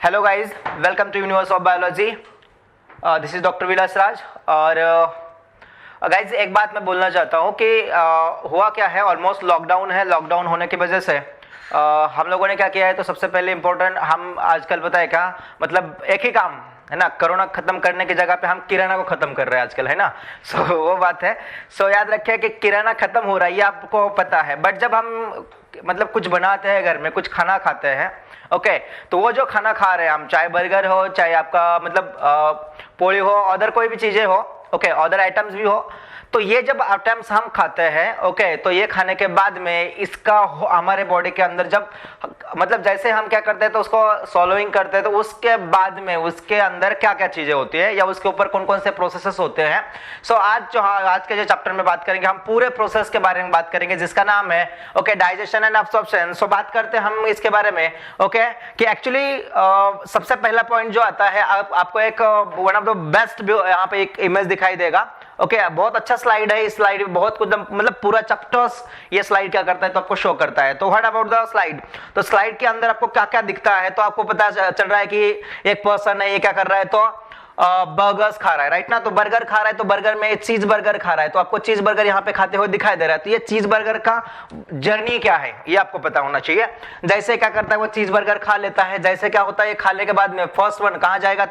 Hello guys, welcome to universe of biology. This is doctor Vilas Raj. और guys एक बात मैं बोलना चाहता हूँ कि हुआ क्या है, ऑलमोस्ट लॉकडाउन है। लॉकडाउन होने की वजह से हम लोगों ने क्या किया है, तो सबसे पहले इम्पोर्टेंट हम आजकल पता है क्या, मतलब एक ही काम है ना, कोरोना खत्म करने की जगह पे हम किराना को खत्म कर रहे हैं आजकल, है ना। सो वो बात है। सो याद रखिए कि किराना खत्म हो रहा है, ये आपको पता है। बट जब हम मतलब कुछ बनाते हैं घर में, कुछ खाना खाते हैं, ओके, तो वो जो खाना खा रहे हैं हम, चाहे बर्गर हो, चाहे आपका मतलब पोली हो, अदर कोई भी चीजें हो, ओके, अदर आइटम्स भी हो, तो ये जब आइटम्स हम खाते हैं, ओके, तो ये खाने के बाद में इसका हमारे बॉडी के अंदर जब मतलब जैसे हम क्या करते हैं तो उसको सॉलोइंग करते हैं, तो उसके बाद में उसके अंदर क्या क्या चीजें होती है या उसके ऊपर कौन कौन से प्रोसेसेस होते हैं। सो आज के जो चैप्टर में बात करेंगे, हम पूरे प्रोसेस के बारे में बात करेंगे जिसका नाम है ओके डाइजेशन एंड अब्सॉर्प्शन। सो बात करते हैं हम इसके बारे में, ओके, कि एक्चुअली सबसे पहला पॉइंट जो आता है, आपको एक वन ऑफ द बेस्ट यहाँ पे एक इमेज दिखाई देगा, ओके, बहुत अच्छा स्लाइड है। इस स्लाइड में बहुत कुछ मतलब पूरा चैप्टर्स ये स्लाइड क्या करता है तो आपको शो करता है। तो व्हाट अबाउट द स्लाइड, तो स्लाइड के अंदर आपको क्या क्या दिखता है, तो आपको पता चल रहा है कि एक पर्सन है, ये क्या कर रहा है, तो बर्गर्स खा रहा है, राइट ना। तो बर्गर खा रहा है, तो बर्गर में चीज बर्गर खा रहा है, तो आपको चीज बर्गर यहाँ पे खाते हुए दिखाई दे रहा है। तो ये चीज बर्गर का जर्नी क्या है ये आपको पता होना चाहिए। जैसे क्या करता है, वो चीज बर्गर खा लेता है, जैसे क्या होता है, ये खाने के बाद में फर्स्ट वन कहाँ जाएगा,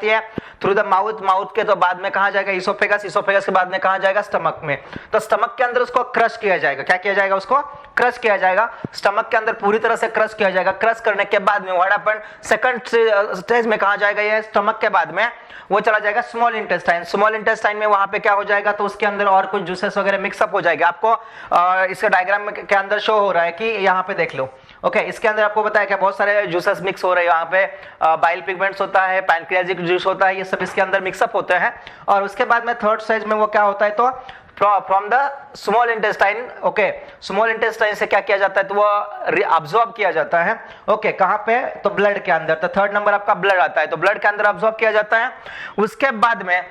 थ्रू द माउथ, माउथ के तो बाद में कहाँ जाएगा, इसोफेगस, इसोफेगस के बाद में कहाँ जाएगा, स्टमक में। तो स्टमक के अंदर उसको क्रश किया जाएगा। क्या किया जाएगा, उसको क्रश किया जाएगा, स्टमक के अंदर पूरी तरह से क्रश किया जाएगा। क्रश करने के बाद में व्हाट हैपन, सेकंड स्टेज में कहाँ जाएगा, ये स्टमक के बाद में वो चला जाएगा स्मॉल इंटेस्टाइन। स्मॉल इंटेस्टाइन में वहां पे क्या हो जाएगा, तो उसके अंदर और कुछ जूसेस वगैरह मिक्सअप हो जाएगा। आपको इसका डायग्राम के अंदर शो हो रहा है कि यहाँ पे देख लो, ओके, इसके अंदर आपको बताया क्या बहुत सारे जूसेस मिक्स हो रहे हैं। यहाँ पे बाइल पिगमेंट्स होता है, पैनक्रियाटिक जूस होता है, ये सब इसके अंदर मिक्सअप होते हैं। और उसके बाद में थर्ड स्टेज में वो क्या होता है, तो from the small intestine, okay, small intestine से क्या किया जाता है, तो वो अब्सॉर्ब किया जाता है, ओके, कहां पे, तो ब्लड के अंदर। तो थर्ड नंबर आपका ब्लड आता है, तो ब्लड के अंदर अब्सॉर्ब किया जाता है। उसके बाद में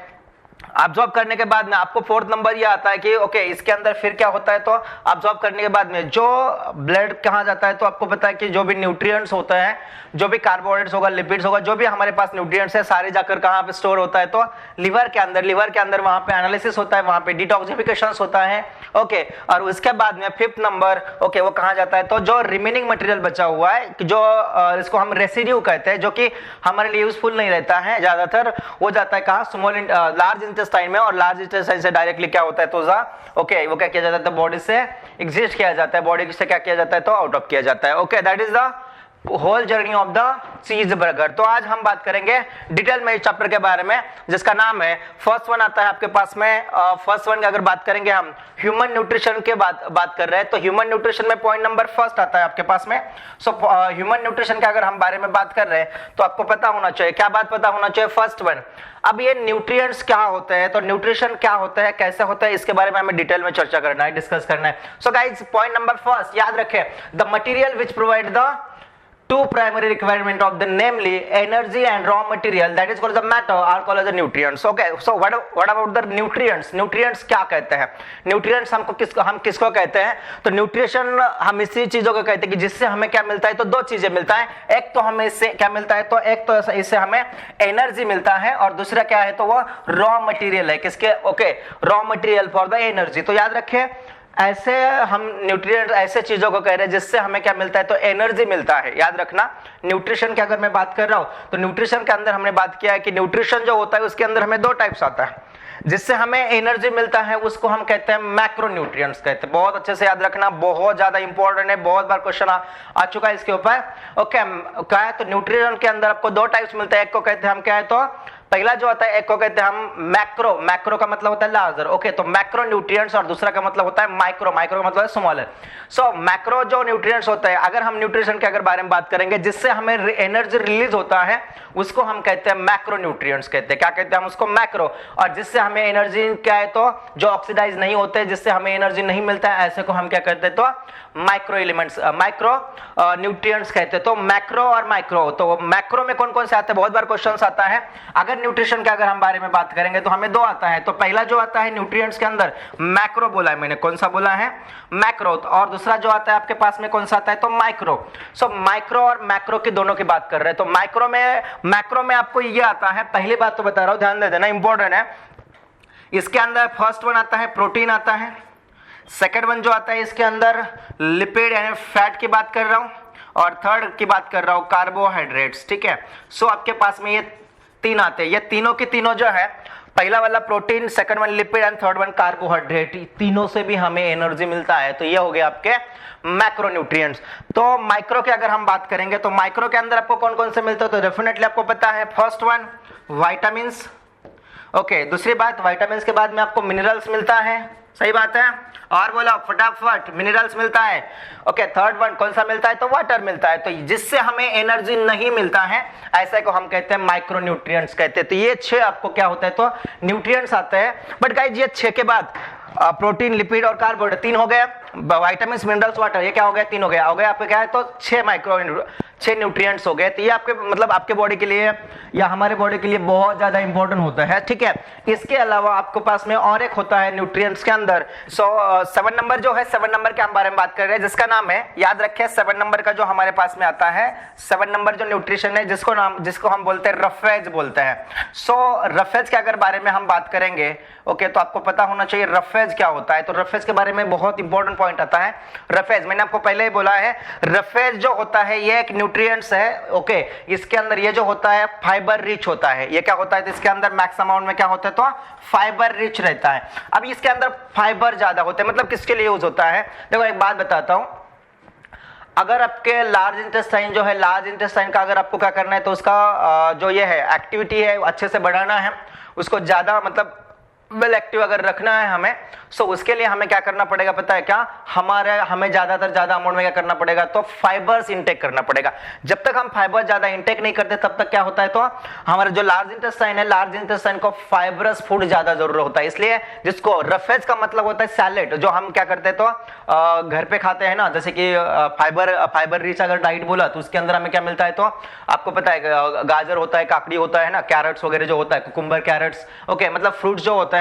अब्सॉर्ब करने के बाद में आपको फोर्थ नंबर ये आता है कि ओके, इसके अंदर फिर क्या होता है, तो अब्सॉर्ब करने के बाद में जो ब्लड कहाँ जाता है, तो आपको पता है कि जो भी न्यूट्रिएंट्स होते हैं, जो भी कार्बोहाइड्रेट्स होगा, लिपिड्स होगा, जो भी हमारे पास न्यूट्रिएंट्स है, सारे जाकर कहाँ पे स्टोर होता है, तो लिवर के अंदर। लिवर के अंदर वहां पे एनालिसिस होता है, वहां पे डिटॉक्सिफिकेशन होता है, ओके। और उसके बाद में फिफ्थ नंबर, ओके, वो कहाँ जाता है, तो जो रिमेनिंग मटेरियल बचा हुआ है, जो इसको हम रेसिड्यू कहते हैं, जो कि हमारे लिए यूजफुल नहीं रहता है ज्यादातर, वो जाता है कहाँ, स्मॉल लार्ज इंटेस्टाइन में। और लार्ज इंटेस्टाइन से डायरेक्टली क्या होता है, तो ओके, वो क्या किया जाता है, तो बॉडी से एग्जिस्ट किया जाता है, बॉडी से क्या किया जाता है, तो आउट ऑफ किया जाता है, okay. That is the whole journey of the cheese burger. तो आज हम बात करेंगे डिटेल में इस चैप्टर के बारे में, जिसका नाम है, फर्स्ट वन आता है आपके पास में, फर्स्ट वन की अगर बात करेंगे हम, ह्यूमन न्यूट्रिशन के बात कर रहे हैं, तो ह्यूमन न्यूट्रिशन में पॉइंट नंबर फर्स्ट आता है आपके पास में। सो ह्यूमन न्यूट्रिशन के अगर हम बारे में बात कर रहे हैं, तो आपको पता होना चाहिए, क्या बात पता होना चाहिए, फर्स्ट वन, अब ये न्यूट्रिएंट्स क्या होते हैं, तो न्यूट्रिशन क्या होता है, कैसे होता है, इसके बारे में हमें डिटेल में चर्चा करना है, डिस्कस करना है। So guys, point number first याद रखें, the material which provide the two primary requirement of the namely energy and raw material, that is called the matter, are called as the nutrients, okay. So what about the nutrients? Nutrients क्या कहते हैं, nutrients हम किसको कहते हैं, तो nutrition हम इसी चीजों को कहते हैं कि जिससे हमें क्या मिलता है, तो दो चीजें मिलता है। एक तो हमें इससे क्या मिलता है, तो एक तो इससे हमें एनर्जी मिलता है, और दूसरा क्या है, तो वो रॉ मटेरियल है, किसके, okay, raw material for the energy. तो याद रखिए, ऐसे हम न्यूट्रिएंट ऐसे चीजों को कह रहे हैं जिससे हमें क्या मिलता है, तो एनर्जी मिलता है। याद रखना, न्यूट्रिशन की अगर मैं बात कर रहा हूं, तो न्यूट्रिशन के अंदर हमने बात किया है कि न्यूट्रिशन जो होता है उसके अंदर हमें दो टाइप्स आता है, जिससे हमें एनर्जी मिलता है, उसको हम कहते हैं मैक्रो न्यूट्रिएंट्स कहते हैं। बहुत अच्छे से याद रखना, बहुत ज्यादा इंपॉर्टेंट है, बहुत बार क्वेश्चन आ चुका है इसके ऊपर, ओके। क्या है, तो न्यूट्रिशन के अंदर आपको दो टाइप्स मिलते हैं, एक को कहते हैं हम क्या है, तो पहला जो आता है, एक को कहते हैं हम मैक्रो, मैक्रो का मतलब होता है लार्जर, ओके, तो मैक्रो न्यूट्रिएंट्स, और दूसरा का मतलब होता है माइक्रो, माइक्रो का मतलब है स्मॉलर। सो मैक्रो जो न्यूट्रिएंट्स होता है, अगर हम न्यूट्रिशन के अगर बारे में बात करेंगे, जिससे हमें एनर्जी रिलीज होता है, उसको हम कहते हैं मैक्रो न्यूट्रिएंट्स कहते हैं। क्या कहते हैं हम उसको, मैक्रो। और जिससे हमें एनर्जी क्या है, तो जो ऑक्सीडाइज नहीं होते, जिससे हमें एनर्जी नहीं मिलता है, ऐसे को हम क्या कहते हैं, तो माइक्रो एलिमेंट्स, माइक्रो न्यूट्रिएंट्स कहते हैं। तो मैक्रो और माइक्रो, तो मैक्रो में कौन कौन से आते हैं, बहुत बार क्वेश्चन आता है। अगर न्यूट्रिशन के अगर हम बारे में बात करेंगे तो हमें दो आता है। तो पहला जो आता है न्यूट्रिएंट्स के अंदर मैक्रो बोला है मैंने, कौन सा बोला है? मैक्रो। और दूसरा जो आता है आपके पास में कौन सा आता है? तो माइक्रो। सो माइक्रो और मैक्रो की दोनों की बात कर रहे हैं। तो मैक्रो में आपको ये आता है, पहली बात तो बता रहा हूं, ध्यान दे देना, इंपॉर्टेंट है। इसके अंदर फर्स्ट वन आता है प्रोटीन आता है, सेकंड वन जो आता है इसके अंदर लिपिड यानी फैट की बात कर रहा हूं, और थर्ड की बात कर रहा हूं कार्बोहाइड्रेट्स। ठीक है, सो आपके पास में ये तीन आते हैं। ये तीनों की तीनों जो है, पहला वाला protein, second one lipid and third one carbohydrate, तीनों से भी हमें एनर्जी मिलता है। तो ये हो गए आपके मैक्रोन्यूट्रिएंट्स। तो माइक्रो की अगर हम बात करेंगे तो माइक्रो के अंदर आपको कौन कौन से मिलते हैं? तो डेफिनेटली आपको पता है, फर्स्ट वन विटामिन्स। ओके, दूसरी बात विटामिन्स के बाद में आपको मिनरल्स मिलता है, सही बात है, और बोला फटाफट मिनरल्स मिलता है। ओके, थर्ड वन कौन सा मिलता है? तो वाटर मिलता है। तो जिससे हमें एनर्जी नहीं मिलता है, ऐसे को हम कहते हैं माइक्रोन्यूट्रिएंट्स कहते हैं। तो ये 6 आपको क्या होता है? तो न्यूट्रिएंट्स आते हैं। बट गाइस ये 6 के बाद प्रोटीन, लिपिड और कार्बोहाइड्रेट 3 हो गए, विटामिन्स, मिनरल्स, वाटर, ये क्या हो गया? 3 हो गया। हो गया आपके क्या है? तो 6 न्यूट्रिएंट्स हो गए। तो ये आपके मतलब आपके बॉडी के लिए या हमारे बॉडी के लिए बहुत ज्यादा इंपॉर्टेंट होता है। ठीक है, इसके अलावा आपके पास में और एक होता है न्यूट्रिएंट्स के अंदर। 7 नंबर जो है, 7 नंबर के हम बारे में बात कर रहे हैं, जिसका नाम है, याद रखें 7 नंबर का जो हमारे पास में आता है, 7 नंबर जो न्यूट्रिशन है, जिसको हम बोलते हैं रफेज बोलते हैं। रफेज के अगर बारे में हम बात करेंगे, ओके, तो आपको पता होना चाहिए रफेज क्या होता है। तो रफेज के बारे में बहुत इंपॉर्टेंट पॉइंट आता है। रफेज मैंने आपको पहले ही बोला है, रफेज जो होता है ये एक न्यूट्रिएंट्स है। ओके, इसके अंदर ये जो होता है फाइबर रिच होता है। ये क्या होता है? तो इसके अंदर मैक्स अमाउंट में क्या होता है? तो फाइबर रिच रहता है। अब इसके अंदर फाइबर ज्यादा होते हैं, मतलब किसके लिए यूज होता है? देखो एक बात बताता हूं, अगर आपके लार्ज इंटेस्टाइन जो है, लार्ज इंटेस्टाइन का अगर आपको क्या करना है, तो उसका जो ये है एक्टिविटी है अच्छे से बढ़ाना है, उसको ज्यादा मतलब वेल एक्टिव अगर रखना है हमें, सो उसके लिए हमें क्या करना पड़ेगा पता है क्या? हमें ज्यादातर ज्यादा अमाउंट में क्या करना पड़ेगा? तो फाइबर्स इंटेक करना पड़ेगा। जब तक हम फाइबर ज्यादा इंटेक नहीं करते तब तक क्या होता है? तो हमारा जो लार्ज इंटेस्टाइन है, लार्ज इंटेस्टाइन को फाइबरस फूड ज्यादा जरूरत होता है। इसलिए जिसको रफेज का मतलब होता है सैलेड, जो हम क्या करते हैं तो घर पे खाते हैं ना, जैसे कि फाइबर रिच अगर डाइट बोला तो उसके अंदर हमें क्या मिलता है? तो आपको पता है गाजर होता है, काकड़ी होता है ना, कैरेट्स वगैरह जो होता है, कुकुम्बर, कैरेट्स, ओके, मतलब फ्रूट जो होता है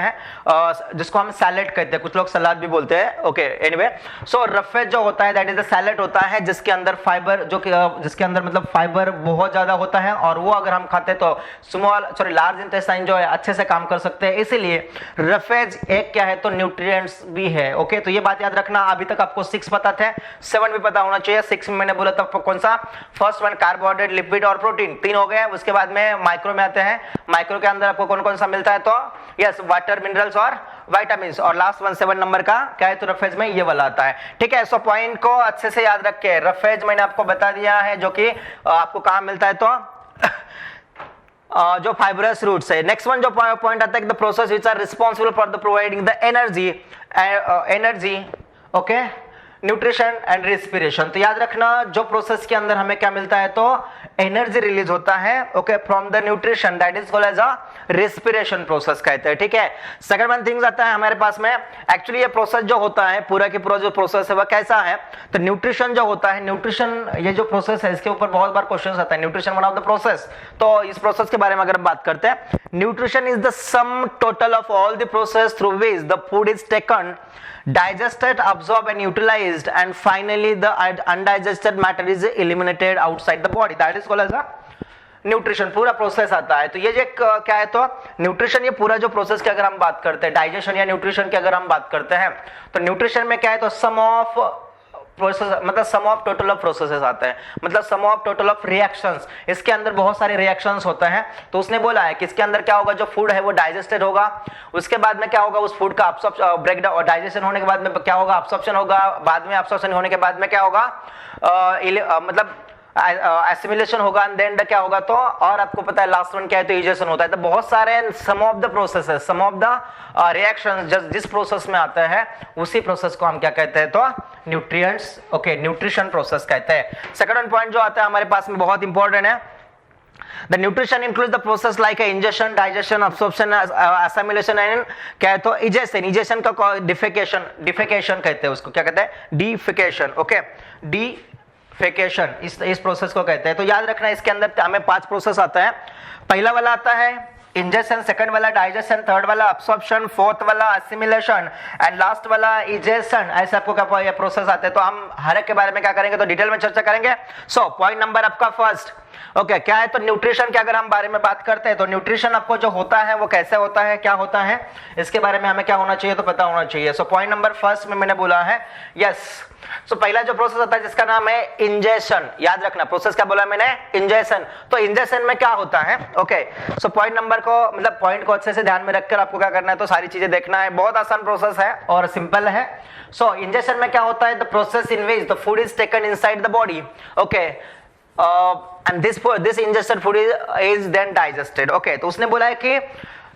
जिसको हम सैलेड कहते हैं, कुछ लोग सलाद भी बोलते हैं। ओके, एनीवे, सो रफेज जो होता है दैट इज द सैलेड होता है, जिसके अंदर फाइबर जिसके अंदर मतलब फाइबर बहुत ज्यादा होता है, और वो अगर हम खाते हैं तो लार्ज इंटेस्टाइन जो है अच्छे से काम कर सकते हैं। इसीलिए रफेज एक क्या है? तो न्यूट्रिएंट्स भी है। ओके, तो ये बात याद रखना। अभी तक आपको 6 पता थे, 7 भी पता होना चाहिए। 6 में मैंने बोला था कौन सा? फर्स्ट वन कार्बोहाइड्रेट, लिपिड और प्रोटीन, 3 हो गए। उसके बाद में माइक्रो में आते हैं। माइक्रो के अंदर आपको कौन कौन सा मिलता है? तो यस, वाटर, मिनरल्स और विटामिन्स। और लास्ट वन 7 नंबर का क्या है? तो रफेज में ये वाला आता है। ठीक है, सो पॉइंट को अच्छे से याद रख के, रफेज मैंने आपको बता दिया है, जो कि आपको कहां मिलता है? तो जो फाइबरस रूट्स है। नेक्स्ट वन जो पॉइंट आता है, the process which are responsible for the providing the energy, okay, nutrition and respiration. तो याद रखना, जो प्रोसेस के अंदर हमें क्या मिलता है? तो एनर्जी रिलीज होता है, okay, from the nutrition, that is called as a respiration process कहते हैं। ठीक है, सेकंड वन थिंग्स आता है हमारे पास में। एक्चुअली ये प्रोसेस जो होता है, पूरा की पूरा जो प्रोसेस है वह कैसा है? तो न्यूट्रिशन जो होता है, न्यूट्रिशन ये जो प्रोसेस है, इसके ऊपर बहुत बार क्वेश्चन आता है, nutrition one of the process. तो इस प्रोसेस के बारे में अगर बात करते हैं, nutrition is the sum total of all the process through which the food is taken, digested, absorbed and utilized, and finally the undigested matter is eliminated outside the body, that is called as a nutrition. पूरा process आता है। तो ये जो क्या है? तो nutrition, ये पूरा जो प्रोसेस की अगर हम बात करते हैं, डाइजेशन या न्यूट्रिशन की अगर हम बात करते हैं, तो न्यूट्रिशन में क्या है? तो सम ऑफ प्रोसेस, मतलब सम ऑफ टोटल ऑफ प्रोसेसेस आते हैं, मतलब सम ऑफ टोटल ऑफ रिएक्शंस। इसके अंदर बहुत सारे रिएक्शंस होते हैं। तो उसने बोला है कि इसके अंदर क्या होगा? जो फूड है वो डाइजेस्टेड होगा, उसके बाद में क्या होगा? उस फूड का ब्रेकडाउन और डाइजेशन होने के बाद में क्या होगा? अब्सॉर्प्शन होगा, बाद में अब्सॉर्प्शन होने के बाद में क्या होगा? मतलब एसिमिलेशन होगा, एंड देन क्या होगा? तो और आपको पता है लास्ट वन क्या है? तो इजेशन होता है। तो बहुत सारे some of the processes, some of the reactions जिस प्रोसेस में आता है, उसी प्रोसेस को हम क्या कहते हैं? तो न्यूट्रिएंट्स, ओके, न्यूट्रिशन प्रोसेस कहते हैं। सेकंड पॉइंट जो आता है हमारे पास में बहुत इंपॉर्टेंट है, the nutrition includes the process like ingestion, digestion, absorption, assimilation and क्या है? तो इजेशन, इजेशन का डिफेकेशन कहते हैं, उसको क्या कहते हैं? डिफेकेशन, ओके, इस प्रोसेस को कहते हैं। तो याद रखना, इसके अंदर हमें 5 प्रोसेस आता है। पहला वाला आता है इंजेक्शन, सेकंड वाला डाइजेशन, थर्ड वाला अब्सॉर्प्शन, फोर्थ वाला असिमिलेशन एंड लास्ट वाला इजेशन। ऐसे आपको क्या ये प्रोसेस आते हैं। तो हम हर एक के बारे में क्या करेंगे तो डिटेल में चर्चा करेंगे। सो पॉइंट नंबर आपका फर्स्ट, ओके, क्या है तो न्यूट्रिशन के अगर हम बारे में बात करते हैं तो न्यूट्रिशन आपको जो होता है वो कैसे होता है, क्या होता है, इसके बारे में हमें क्या होना चाहिए तो पता होना चाहिए। सो पॉइंट नंबर फर्स्ट में मैंने बोला है यस। सो पहला जो प्रोसेस होता है जिसका नाम है इंजेक्शन, याद रखना प्रोसेस क्या बोला मैंने, इंजेक्शन। तो इंजेक्शन में क्या होता है, ओके। सो पॉइंट नंबर को मतलब पॉइंट को अच्छे से ध्यान में रखकर आपको क्या करना है तो सारी चीजें देखना है। बहुत आसान प्रोसेस है और सिंपल है। सो इंजेक्शन में क्या होता है, the process in which the food is taken inside the body, okay, and this ingested food is then digested, okay। तो उसने बोला है कि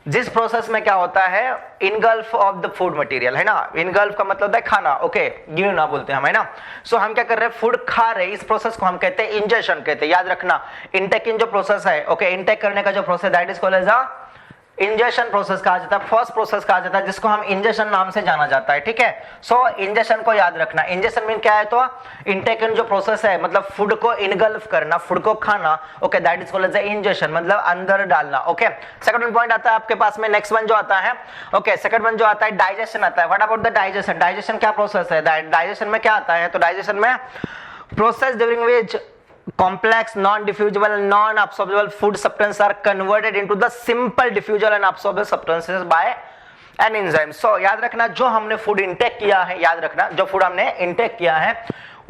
जिस प्रोसेस में क्या होता है, engulf of the food material, है ना, इनगल्फ का मतलब है खाना, ओके, गिरना बोलते हैं हम, है ना। सो हम क्या कर रहे हैं, फूड खा रहे हैं, इस प्रोसेस को हम कहते हैं इंजेक्शन कहते हैं। याद रखना इनटेक इन जो प्रोसेस है, ओके, इनटेक करने का जो process that is called as a injection process कहा जाता है, फर्स्ट प्रोसेस कहा जाता है जिसको हम इंजेक्शन नाम से जाना जाता है, ठीक है। सो इंजेक्शन को याद रखना, इंजेक्शन मीन क्या है तो इनटेक इन जो प्रोसेस है मतलब फूड को इनगल्फ करना, फूड को खाना, okay, that is called as injection मतलब अंदर डालना, ओके। सेकंड पॉइंट आता है आपके पास में, नेक्स्ट वन जो आता है, ओके, सेकंड वन जो आता है डाइजेशन आता है। What about the digestion, digestion क्या प्रोसेस है, डाइजेशन में क्या आता है तो डाइजेशन में process during which complex non-diffusible and non-absorbable food substances are converted into the simple diffusible and absorbable substances by an enzyme। so याद रखना जो हमने फूड इंटेक किया है, याद रखना जो फूड हमने इंटेक किया है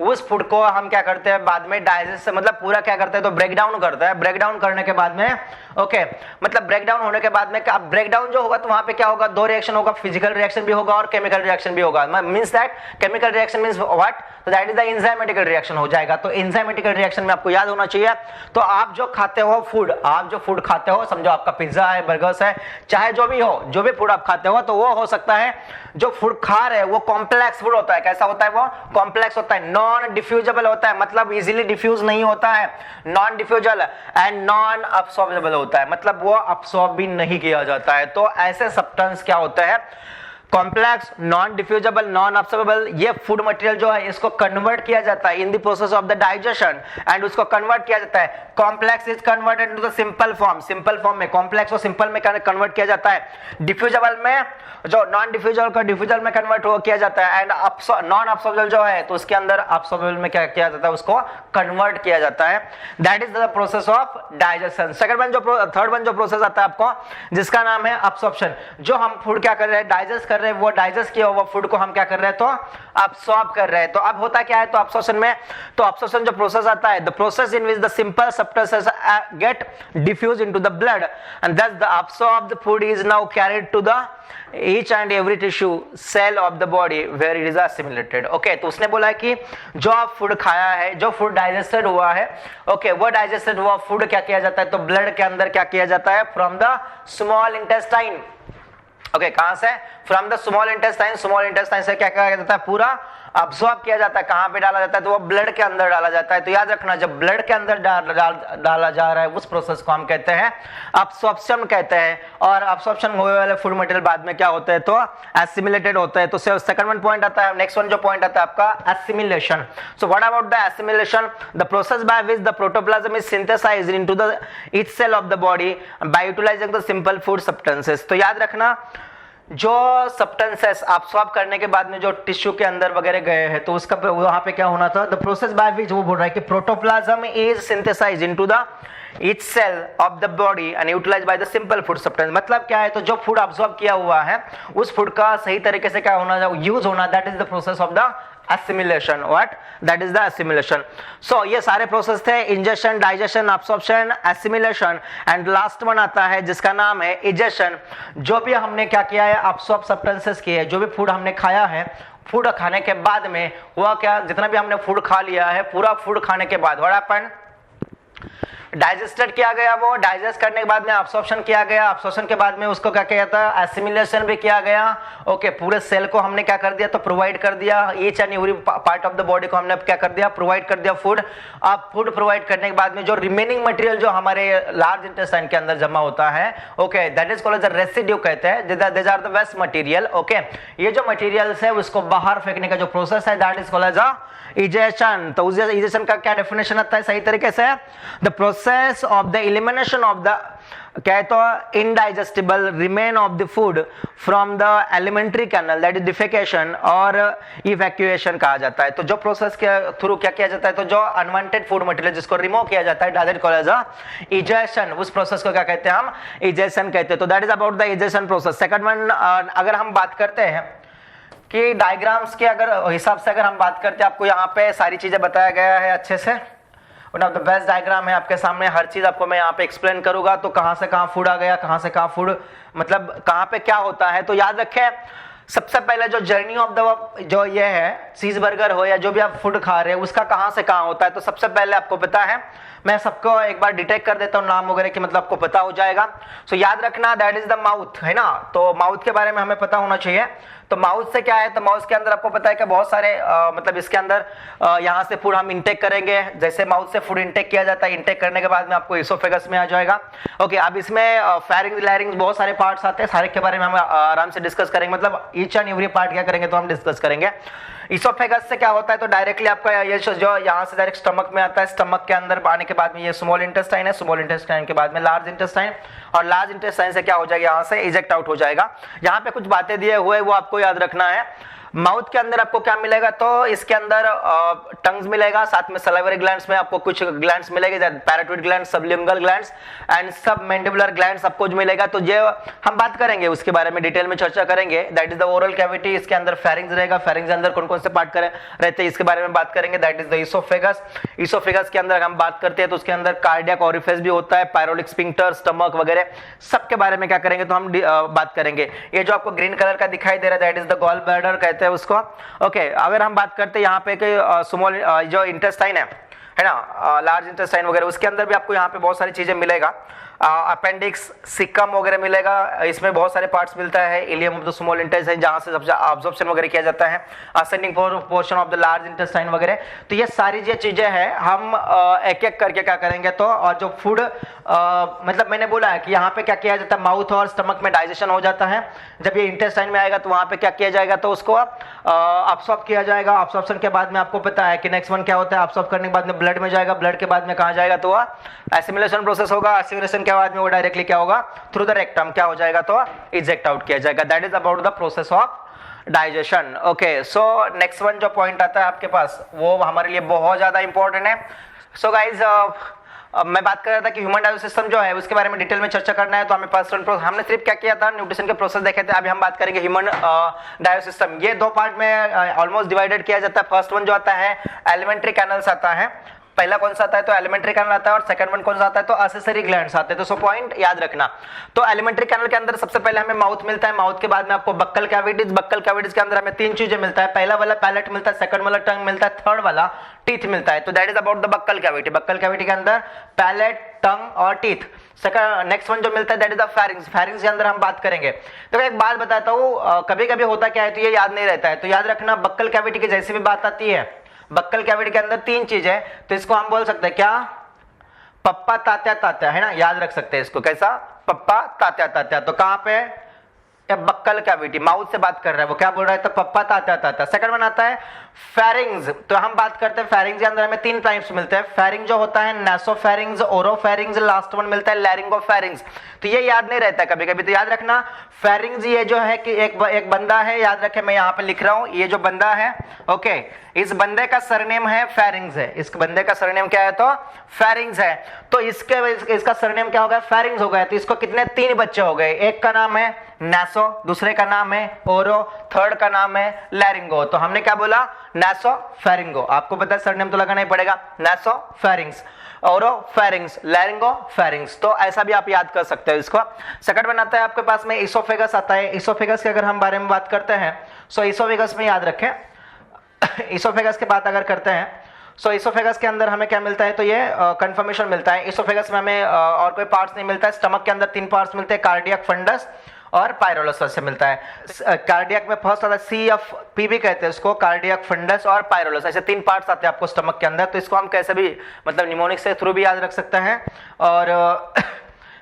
उस फूड को हम क्या करते हैं बाद में डाइजेस्ट मतलब पूरा क्या करते हैं तो ब्रेक डाउन करते हैं। ब्रेक डाउन करने के बाद में, ओके, मतलब ब्रेक डाउन होने के बाद में क्या ब्रेक डाउन जो होगा तो वहां पे क्या होगा, दो रिएक्शन होगा, फिजिकल रिएक्शन भी होगा और केमिकल रिएक्शन भी होगा। Means that chemical reaction means what, तो that is the enzymatical reaction हो जाएगा। तो एंजाइमेटिकल रिएक्शन में आपको याद होना चाहिए तो आप जो खाते हो फूड, आप जो फूड खाते हो, समझो आपका पिज्जा है, बर्गर्स है, चाहे जो भी हो, जो भी फूड आप खाते हो तो वो हो सकता है जो फूड खा रहे हैं वो कॉम्प्लेक्स फूड होता है। कैसा होता है वो, कॉम्प्लेक्स होता है, नॉन डिफ्यूजेबल होता है मतलब इजीली डिफ्यूज नहीं होता है, नॉन डिफ्यूजल एंड नॉन अब्सॉर्बेबल होता है मतलब वो अब्सॉर्ब भी नहीं किया जाता है। तो ऐसे सब्सटेंस क्या होता है, कॉम्प्लेक्स, नॉन डिफ्यूजेबल, नॉन अब्सॉर्बेबल, ये फूड मटेरियल जो है इसको कन्वर्ट किया जाता है in the process of the digestion and उसको कन्वर्ट किया जाता है। Complex is converted into the simple form, simple form में कॉम्प्लेक्स को सिंपल में कन्वर्ट किया जाता है। डिफ्यूजेबल में जो नॉन डिफ्यूजल का डिफ्यूजल में कन्वर्ट किया जाता है एंड नॉन अब्सॉर्बेबल जो है तो उसके अंदर अब्सॉर्बेबल में क्या किया जाता है उसको कन्वर्ट किया जाता है। That is the process of digestion. Second one जो थर्ड वन जो प्रोसेस आता है आपको जिसका नाम है अब्सॉर्प्शन। जो हम फूड क्या कर रहे हैं डाइजेस्ट कर रहे हैं वो डाइजेस्ट किया हुआ फूड को हम क्या कर रहे हैं तो अब्सॉर्ब कर रहे हैं। तो अब होता क्या है तो अब्सॉर्प्शन में, तो अब्सॉर्प्शन जो प्रोसेस आता है the process in which the simple substances get diffuse into the blood and thus the absorbed food is now carried to the each and every tissue cell of the body where it is assimilated, okay। तो उसने बोला है कि जो आप food खाया है, जो फूड डाइजेस्टेड हुआ है, ओके, वो डाइजेस्टेड हुआ फूड क्या किया जाता है तो ब्लड के अंदर क्या किया जाता है from the small intestine, okay, कहां से, from the small intestine, small intestine से क्या किया जाता है पूरा अब्सॉर्ब किया जाता है। कहां पे डाला जाता है तो वो ब्लड के अंदर डाला जाता है। तो याद रखना जब ब्लड के अंदर डाला जा रहा है उस प्रोसेस को हम कहते हैं अब्सॉर्प्शन कहते हैं। और अब्सॉर्प्शन होने वाले फूड मटेरियल बाद में क्या होते हैं तो एसिमिलेटेड होते हैं। तो सेकंड वन पॉइंट आता है, नेक्स्ट वन जो पॉइंट आता है आपका assimilation. So what about the assimilation, the process by which the protoplasm is synthesized into the each cell of the body by utilizing the simple food substances. तो याद रखना जो सब्सटेंसेस अब्सॉर्ब करने के बाद में जो टिश्यू के अंदर वगैरह गए हैं तो उसका वहां पे क्या होना था, द प्रोसेस बाय विच वो बोल रहा है कि protoplasm is synthesized into the each cell of the body and utilized by the simple food substance. मतलब क्या है तो जो फूड अब्सॉर्ब किया हुआ है उस फूड का सही तरीके से क्या होना यूज होना, that is the process of the assimilation, what that is the assimilation। so ये सारे प्रोसेस थे, injection, digestion, absorption, assimilation and last one आता है जिसका नाम है इजेशन। जो भी हमने क्या किया है अब्सॉर्ब सब्सटेंसेस किए, जो भी फूड हमने खाया है, फूड खाने के बाद में हुआ क्या, जितना भी हमने फूड खा लिया है पूरा फूड खाने के बाद व्हाट हैपेंड, डाइजेस्टेड किया गया, वो डाइजेस्ट करने के बाद में अब्सॉर्प्शन किया गया, अब्सॉर्प्शन के बाद में उसको क्या किया था एसिमिलेशन भी किया गया, ओके, पूरे सेल को हमने क्या कर दिया तो प्रोवाइड कर दिया, each and every part of the body को हमने क्या कर दिया प्रोवाइड कर दिया फूड। अब फूड प्रोवाइड करने के बाद में जो रिमेनिंग मटेरियल जो हमारे लार्ज इंटेस्टाइन के अंदर जमा होता है, okay, that is called as residue कहते हैं, these are the waste material, okay. ये जो मटेरियल्स है उसको बाहर फेंकने का जो प्रोसेस है that is called as egestion. तो इजेशन का क्या डेफिनेशन आता है सही तरीके से, the process process of the elimination of the क्या है तो indigestible remain of the food from the alimentary canal, that is defecation और इवैक्यूएशन कहा जाता है। तो जो प्रोसेस के थ्रू क्या किया जाता है, तो जो अनवांटेड फूड मटेरियल जिसको रिमूव किया जाता है, that is called as a egestion. उस प्रोसेस को क्या कहते हैं हम? इजेशन कहते हैं। तो that is about the egestion process. Second one, अगर हम बात करते हैं कि डायग्राम्स के अगर हिसाब से अगर हम बात करते हैं, आपको यहाँ पे सारी चीजें बताया गया है अच्छे से। One of the best diagram है आपके सामने, हर चीज आपको मैं यहाँ पे एक्सप्लेन करूंगा। तो कहां से कहां फूड आ गया, कहां से कहां फूड मतलब कहां पे क्या होता है। तो याद रखें, सबसे पहले जो जर्नी ऑफ द जो ये है चीज बर्गर हो या जो भी आप फूड खा रहे हैं उसका कहां से कहां होता है। तो सबसे पहले आपको पता है, मैं सबको एक बार डिटेक्ट कर देता हूं नाम वगैरह की, मतलब आपको पता हो जाएगा। सो याद रखना दैट इज द माउथ, है ना। तो माउथ के बारे में हमें पता होना चाहिए। तो माउथ से क्या है, तो माउथ के अंदर आपको पता है कि बहुत सारे मतलब इसके अंदर यहाँ से फूड हम इंटेक करेंगे। जैसे माउथ से फूड इंटेक किया जाता है, इंटेक करने के बाद में आपको इसोफेगस में आ जाएगा। ओके, अब इसमें फेरिंग्स, लैरिंग्स बहुत सारे पार्ट्स आते हैं, सारे के बारे में हम आराम से डिस्कस करेंगे। मतलब ईच एंड एवरी पार्ट क्या करेंगे तो हम डिस्कस करेंगे। इसोफेगस से क्या होता है, तो डायरेक्टली आपका ये जो यहाँ से डायरेक्ट स्टमक में आता है, स्टमक के अंदर आने के बाद में ये स्मॉल इंटेस्टाइन है, स्मॉल इंटेस्टाइन के बाद में लार्ज इंटेस्टाइन, और लार्ज इंटेस्टाइन से क्या हो जाएगा, यहाँ से इजेक्ट आउट हो जाएगा। यहाँ पे कुछ बातें दिए हुए वो आपको याद रखना है। माउथ के अंदर आपको क्या मिलेगा, तो इसके अंदर टंग्स मिलेगा, साथ में सलाइवरी ग्लैंड्स में आपको कुछ ग्लैंड्स मिलेंगे, parotid glands, sublingual glands and submandibular glands आपको जो मिलेगा। तो ये हम बात करेंगे उसके बारे में, डिटेल में चर्चा करेंगे। That is the oral cavity, इसके अंदर फेरिंग्स रहेगा, फेरिंग्स के अंदर कौन कौन से पार्ट रहते हैं इसके बारे में बात करेंगे। That is the oesophagus. Oesophagus के अंदर हम बात करते हैं तो उसके अंदर कार्डियक ओरिफिस भी होता है, पायरोलिक स्फिंक्टर, स्टमक वगैरह सबके बारे में क्या करेंगे तो हम बात करेंगे। ये जो आपको ग्रीन कलर का दिखाई दे रहा है, that is the gall bladder कहते हैं उसको। ओके, अगर हम बात करते हैं यहाँ पे कि स्मॉल जो इंटेस्टाइन है ना, लार्ज इंटेस्टाइन वगैरह, उसके अंदर भी आपको यहाँ पे बहुत सारी चीजें मिलेगा। अपेंडिक्स, सिकम वगैरह मिलेगा, इसमें बहुत सारे पार्ट्स मिलता है। Ileum of the small intestine जहां से सबसे अब्जॉर्प्शन वगैरह किया जाता है, ascending portion of the large intestine वगैरह। तो ये सारी जो चीजें हैं हम एक एक करके क्या करेंगे। तो और जो फूड मतलब मैंने बोला है कि यहाँ पे क्या किया जाता है, माउथ और स्टमक में डाइजेशन हो जाता है। जब ये इंटेस्टाइन में आएगा तो वहां पे क्या किया जाएगा, तो उसको अब्सॉर्ब किया जाएगा। अब्सॉर्प्शन के बाद में आपको पता है कि नेक्स्ट वन क्या होता है, अब्सॉर्ब करने के बाद में ब्लड में जाएगा, ब्लड के बाद में कहाँ जाएगा, तो एसिमिलेशन प्रोसेस होगा। एसिमिलेशन के बाद में वो डायरेक्टली क्या होगा, थ्रू द रेक्टम क्या हो जाएगा, तो इजेक्ट आउट किया जाएगा। That is about the process of digestion. Okay, so next one जो पॉइंट आता है आपके पास वो हमारे लिए बहुत ज्यादा इंपॉर्टेंट है। सो गाइज, मैं बात कर रहा था कि ह्यूमन डाइजेस्टिव सिस्टम जो है उसके बारे में डिटेल में चर्चा करना है। तो हमें हमने सिर्फ क्या किया था, न्यूट्रिशन के प्रोसेस देखे थे। अभी हम बात करेंगे ह्यूमन डाइजेस्टिव सिस्टम। ये दो पार्ट में ऑलमोस्ट डिवाइडेड किया जाता है। फर्स्ट वन जो आता है एलिमेंट्री कैनल्स आता है, पहला कौन सा आता है, तो एलिमेंट्री कैनल आता है, और सेकंड वन कौन सा आता है, तो एक्सेसरी ग्लैंड्स आते हैं। तो सो पॉइंट याद रखना। तो एलिमेंट्री कैनल के अंदर सबसे पहले हमें माउथ मिलता है, माउथ के बाद में आपको बक्कल कैविटीज, बक्कल कैविटीज के अंदर हमें तीन चीजें मिलता है। पहला वाला पैलेट मिलता है, सेकंड वाला टंग मिलता है, थर्ड वाला टीथ मिलता है। तो that is about the buccal cavity. Buccal cavity के अंदर पैलेट, टंग और टीथ। नेक्स्ट वन जो मिलता है that is the pharynx. Pharynx के अंदर हम बात करेंगे। तो एक बात बताता हूँ, कभी कभी होता क्या है तो ये याद नहीं रहता है, तो याद रखना बक्कल कैविटी की जैसी भी बात आती है, बक्कल कैविटी के अंदर तीन चीज है, तो इसको हम बोल सकते हैं क्या, पप्पा तात्या तात्या, है ना, याद रख सकते हैं इसको। कैसा, पप्पा तात्या तात्या। तो कहां पे, बक्कल कैविटी, माउथ से बात कर रहा है वो, क्या बोल रहा है, तो पप्पा तात्या तात्या। सेकंड वन आता है फेरिंग्स। तो हम बात करते हैं फेरिंग्स के अंदर हमें तीन टाइप्स मिलते हैं। फेरिंग जो होता है नासोफेरिंग्स, ओरोफेरिंग्स, लास्ट वन मिलता है लैरिंगोफेरिंग्स। तो ये याद नहीं रहता कभी कभी, तो याद रखना फेरिंग्स ये जो है कि एक बंदा है, याद रखे मैं यहाँ पे लिख रहा हूं, ये जो बंदा है, ओके, इस बंदे का सरनेम है फेरिंग्स है। इस बंदे का सरनेम क्या है, तो फेरिंग्स है। तो इसका सरनेम क्या होगा, फेरिंग्स हो गया। तो इसको कितने, तीन बच्चे हो गए। एक का नाम है नासो, दूसरे का नाम है ओरो, थर्ड का नाम है लैरिंगो। तो हमने क्या बोला, नासो फेरिंगो। आपको पता है सरनेम तो लगाना ही पड़ेगा, नासो फेरिंग्स, ओरो फेरिंग्स, लैरिंगो फेरिंग्स। तो ऐसा भी आप याद कर सकते हो इसको। सेकंड वन आता है आपके पास में इसोफेगस आता है। इसोफेगस के अगर हम बारे में बात करते हैं, सो इसोफेगस में याद रखें, इसोफेगस की बात अगर करते हैं, सो इसोफेगस के अंदर हमें क्या मिलता है, तो ये कंफर्मेशन मिलता है। इसोफेगस में हमें और कोई पार्ट्स नहीं मिलता है। स्टमक के अंदर तीन पार्ट्स मिलते हैं, कार्डियक, फंडस और पायरोलस से मिलता है। कार्डियक में फर्स्ट आता है CFP भी कहते हैं उसको, कार्डियक, फंडस और पायरोलस, ऐसे तीन पार्ट्स आते हैं आपको स्टमक के अंदर। तो इसको हम कैसे भी मतलब निमोनिक से थ्रू भी याद रख सकते हैं, और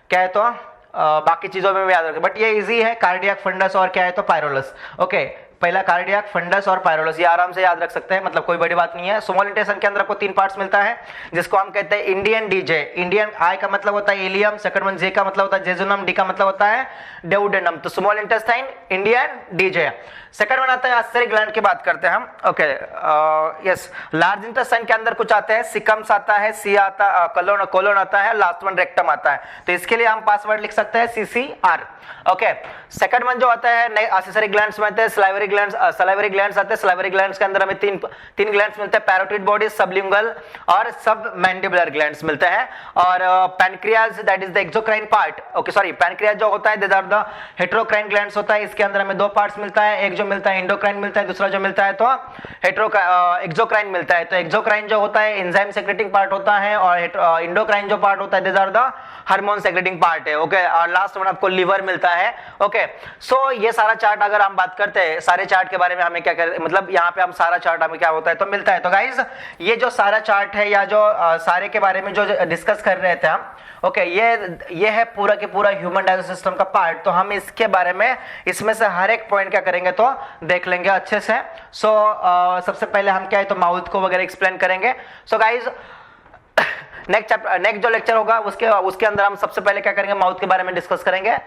क्या है तो बाकी चीजों में भी याद रखें, बट ये इजी है, कार्डियक, फंडस और क्या है तो पायरोलस। ओके, पहला कार्डियक, फंडस और पायरोलस, ये आराम से याद रख सकते हैं, मतलब कोई बड़ी बात नहीं है। स्मॉल इंटेस्टाइन के अंदर आपको 3 पार्ट्स मिलता है जिसको हम कहते हैं इंडियन डीजे। इंडियन आई का मतलब होता है इलियम, सेकंड वन जे का मतलब होता है जेजुनम, डी का मतलब होता है डेउडेनम। तो small intestine, Indian DJ. Second one आता है आस्सेरी ग्लैंड की बात करते हैं हम। Okay, yes. लार्ज इंटेस्टाइन के अंदर कुछ आते हैं, सिकम्स आता है, सी आता, कोलोन आता है, लास्ट वन रेक्टम आता है। तो इसके लिए हम पासवर्ड लिख सकते हैं सीसीआर। ओके, सेकंड वन जो आता है एक्सेसरी ग्लैंड्स में आते हैं, सलाइवरी ग्लैंड्स आते हैं। सलाइवरी ग्लैंड्स के अंदर हमें तीन ग्लैंड्स मिलते हैं, पैरोटिड बॉडी, सबलिंगुअल और सब मैंडिबुलर ग्लैंड्स मिलते हैं। और pancreas, that is the exocrine part. Okay, sorry, pancreas जो होता है दीज आर द हेटेरोक्राइन ग्लैंड्स होता है। इसके अंदर हमें 2 पार्ट्स मिलता है, एक जो मिलता है एंडोक्राइन मिलता है, दूसरा जो मिलता है तो एक्सोक्राइन मिलता है। तो एक्सोक्राइन जो होता है एंजाइम सेक्रेटिंग पार्ट होता है और इंडोक्राइन जो पार्ट होता है these are the hormone secreting part है। ओके, और लास्ट वन आपको लिवर मिलता है। ओके, सो ये सारा चार्ट अगर हम बात करते हैं, सारे चार्ट के बारे में हमें क्या कर, मतलब यहाँ पे हम सारा चार्ट हमें क्या होता है तो मिलता है। तो गाइज ये जो सारा चार्ट है या जो सारे के बारे में जो डिस्कस कर रहे थे हम, ओके, ये है पूरा के पूरा ह्यूमन डाइजेस्टिव सिस्टम का पार्ट। तो हम इसके बारे में, इसमें से हर एक पॉइंट क्या करेंगे तो देख लेंगे अच्छे से। सो सबसे पहले हम क्या है तो माउथ को वगैरह एक्सप्लेन करेंगे। सो गाइज नेक्स्ट जो लेक्चर होगा उसके अंदर हम सबसे पहले क्या करेंगे, माउथ के बारे में डिस्कस करेंगे।